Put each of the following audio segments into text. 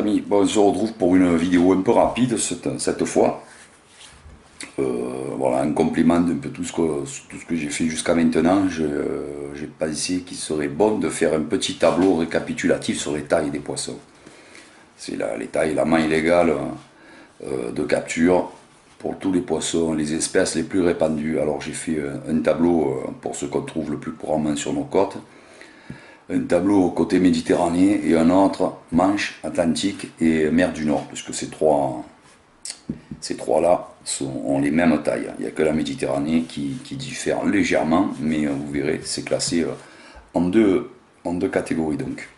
amis, bon, on se retrouve pour une vidéo un peu rapide cette fois. Voilà, un complément d'un peu tout ce que j'ai fait jusqu'à maintenant. J'ai pensé qu'il serait bon de faire un petit tableau récapitulatif sur les tailles des poissons. C'est les tailles, la maille légale de capture pour tous les poissons, les espèces les plus répandues. Alors j'ai fait un tableau pour ce qu'on trouve le plus couramment sur nos côtes. Un tableau côté Méditerranée et un autre Manche, Atlantique et mer du Nord, puisque ces trois-là ont les mêmes tailles. Il n'y a que la Méditerranée qui diffère légèrement, mais vous verrez, c'est classé en deux catégories. Donc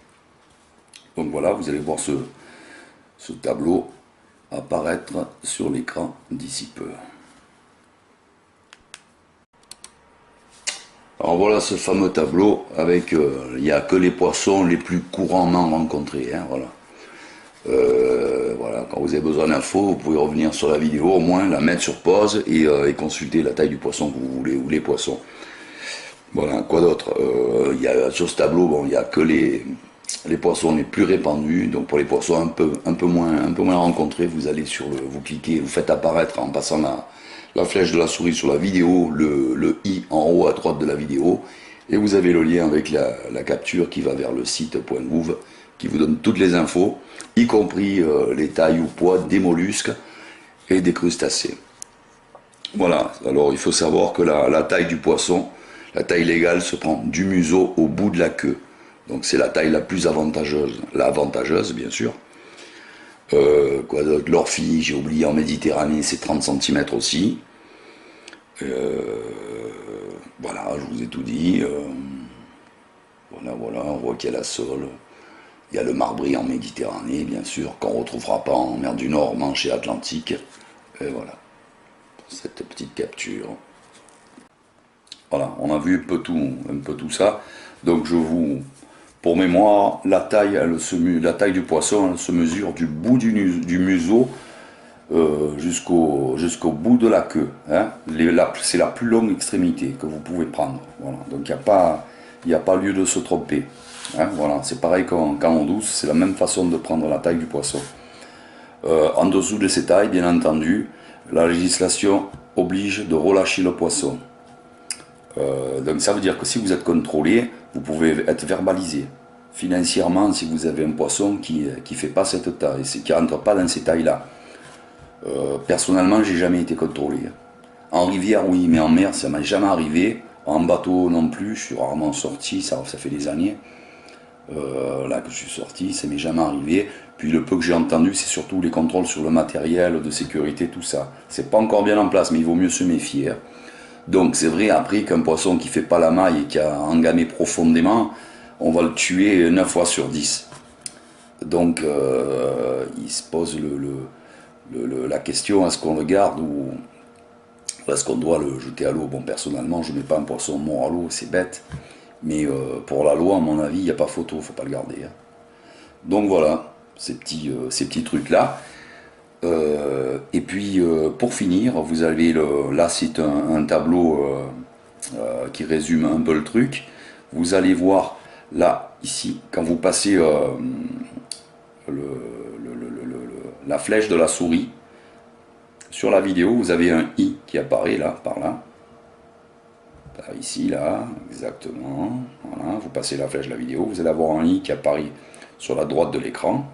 voilà, vous allez voir ce tableau apparaître sur l'écran d'ici peu. Alors voilà ce fameux tableau avec, il n'y a que les poissons les plus couramment rencontrés. Hein, voilà. Voilà, quand vous avez besoin d'infos, vous pouvez revenir sur la vidéo, au moins la mettre sur pause et consulter la taille du poisson que vous voulez ou les poissons. Voilà, quoi d'autre sur ce tableau, bon, il n'y a que les poissons les plus répandus. Donc pour les poissons un peu moins rencontrés, vous allez vous cliquez, vous faites apparaître en passant la flèche de la souris sur la vidéo, le i en haut à droite de la vidéo, et vous avez le lien avec la capture qui va vers le site .gouv, qui vous donne toutes les infos, y compris les tailles ou poids des mollusques et des crustacés. Voilà, alors il faut savoir que la taille du poisson, la taille légale se prend du museau au bout de la queue. Donc c'est la taille la plus avantageuse, bien sûr. Quoi d'autre, l'orphie, j'ai oublié, en Méditerranée, c'est 30 cm aussi. Voilà, je vous ai tout dit. Voilà, on voit qu'il y a la sole. Il y a le marbré en Méditerranée, bien sûr, qu'on ne retrouvera pas en mer du Nord, Manche et Atlantique. Et voilà, cette petite capture. Voilà, on a vu un peu tout ça. Donc pour mémoire, la taille du poisson, elle se mesure du bout du museau jusqu'au bout de la queue. Hein. C'est la plus longue extrémité que vous pouvez prendre. Voilà. Donc il n'y a pas lieu de se tromper. Hein. Voilà. C'est pareil qu'en eau douce, c'est la même façon de prendre la taille du poisson. En dessous de ces tailles, bien entendu, la législation oblige de relâcher le poisson. Donc ça veut dire que si vous êtes contrôlé, vous pouvez être verbalisé financièrement si vous avez un poisson qui ne fait pas cette taille, qui ne rentre pas dans ces tailles-là. Personnellement, j'ai jamais été contrôlé. En rivière, oui, mais en mer, ça m'est jamais arrivé. En bateau non plus, je suis rarement sorti, ça fait des années. Là que je suis sorti, ça m'est jamais arrivé. Puis le peu que j'ai entendu, c'est surtout les contrôles sur le matériel de sécurité, tout ça. C'est pas encore bien en place, mais il vaut mieux se méfier. Donc c'est vrai après qu'un poisson qui fait pas la maille et qui a engamé profondément, on va le tuer 9 fois sur 10. Donc il se pose la question, est-ce qu'on le garde ou est-ce qu'on doit le jeter à l'eau? Bon, personnellement, je ne mets pas un poisson mort à l'eau, c'est bête. Mais pour la loi, à mon avis, il n'y a pas photo, il ne faut pas le garder. Hein. Donc voilà, ces petits trucs-là. Et puis pour finir, vous avez là c'est un tableau qui résume un peu le truc. Vous allez voir là, ici, quand vous passez la flèche de la souris sur la vidéo, vous avez un i qui apparaît là, par là. Ici, là, exactement. Voilà, vous passez la flèche de la vidéo, vous allez avoir un i qui apparaît sur la droite de l'écran.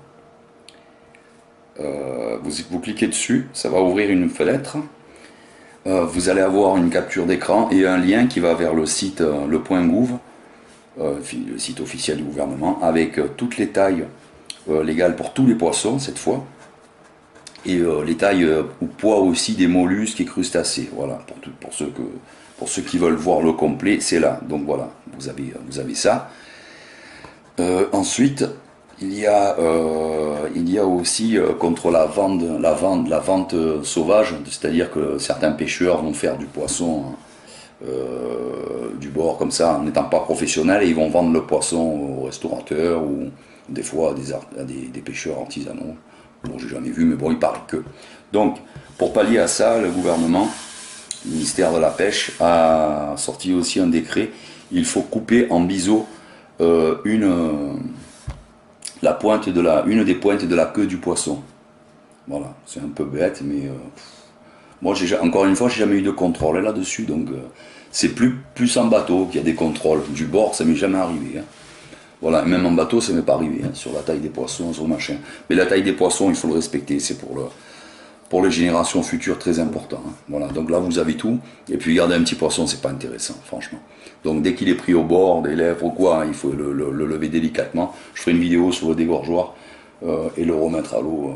Vous cliquez dessus, ça va ouvrir une fenêtre. Vous allez avoir une capture d'écran et un lien qui va vers le site le .gouv, le site officiel du gouvernement, avec toutes les tailles légales pour tous les poissons cette fois, et les tailles ou poids aussi des mollusques et crustacés. Voilà, pour ceux qui veulent voir le complet, c'est là. Donc voilà, vous avez ça. Ensuite, il y a aussi contre la vente sauvage, c'est-à-dire que certains pêcheurs vont faire du poisson du bord comme ça en n'étant pas professionnels et ils vont vendre le poisson aux restaurateurs ou des fois à des pêcheurs artisanaux. Bon, j'ai jamais vu, mais bon, il paraît que. Donc, pour pallier à ça, le gouvernement, le ministère de la Pêche, a sorti aussi un décret. Il faut couper en biseau une des pointes de la queue du poisson. Voilà, c'est un peu bête, mais moi, encore une fois, j'ai jamais eu de contrôle là-dessus, donc c'est plus en bateau qu'il y a des contrôles. Du bord, ça m'est jamais arrivé. Hein. Voilà, et même en bateau, ça m'est pas arrivé, hein, sur la taille des poissons, sur le machin. Mais la taille des poissons, il faut le respecter, c'est pour les générations futures très important. Hein. Voilà, donc là, vous avez tout. Et puis, garder un petit poisson, c'est pas intéressant, franchement. Donc, dès qu'il est pris au bord, des lèvres ou quoi, hein, il faut le lever délicatement. Je ferai une vidéo sur le dégorgeoir et le remettre à l'eau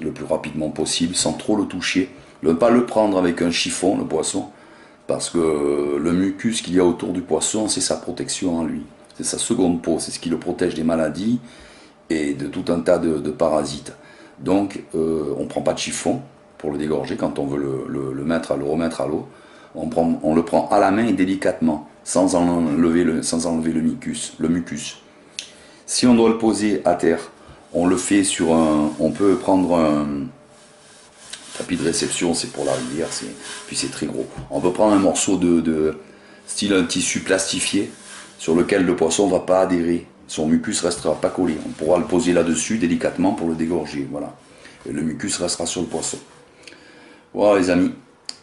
le plus rapidement possible, sans trop le toucher. Ne pas le prendre avec un chiffon, le poisson, parce que le mucus qu'il y a autour du poisson, c'est sa protection en lui. C'est sa seconde peau, c'est ce qui le protège des maladies et de tout un tas de parasites. Donc, on ne prend pas de chiffon pour le dégorger quand on veut le remettre à l'eau. On le prend à la main et délicatement, sans enlever le mucus. Si on doit le poser à terre, on le fait on peut prendre un tapis de réception, c'est pour la rivière, puis c'est très gros. On peut prendre un morceau style un tissu plastifié sur lequel le poisson ne va pas adhérer. Son mucus ne restera pas collé. On pourra le poser là-dessus délicatement pour le dégorger. Voilà. Et le mucus restera sur le poisson. Voilà les amis.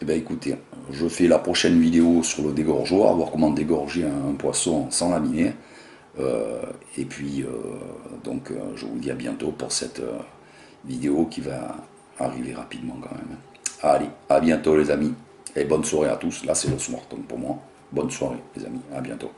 Eh bien écoutez, je fais la prochaine vidéo sur le dégorgeoir, voir comment dégorger un poisson sans l'abîmer. Et puis, je vous dis à bientôt pour cette vidéo qui va arriver rapidement quand même. Allez, à bientôt les amis. Et bonne soirée à tous. Là c'est le soir, donc pour moi. Bonne soirée les amis. À bientôt.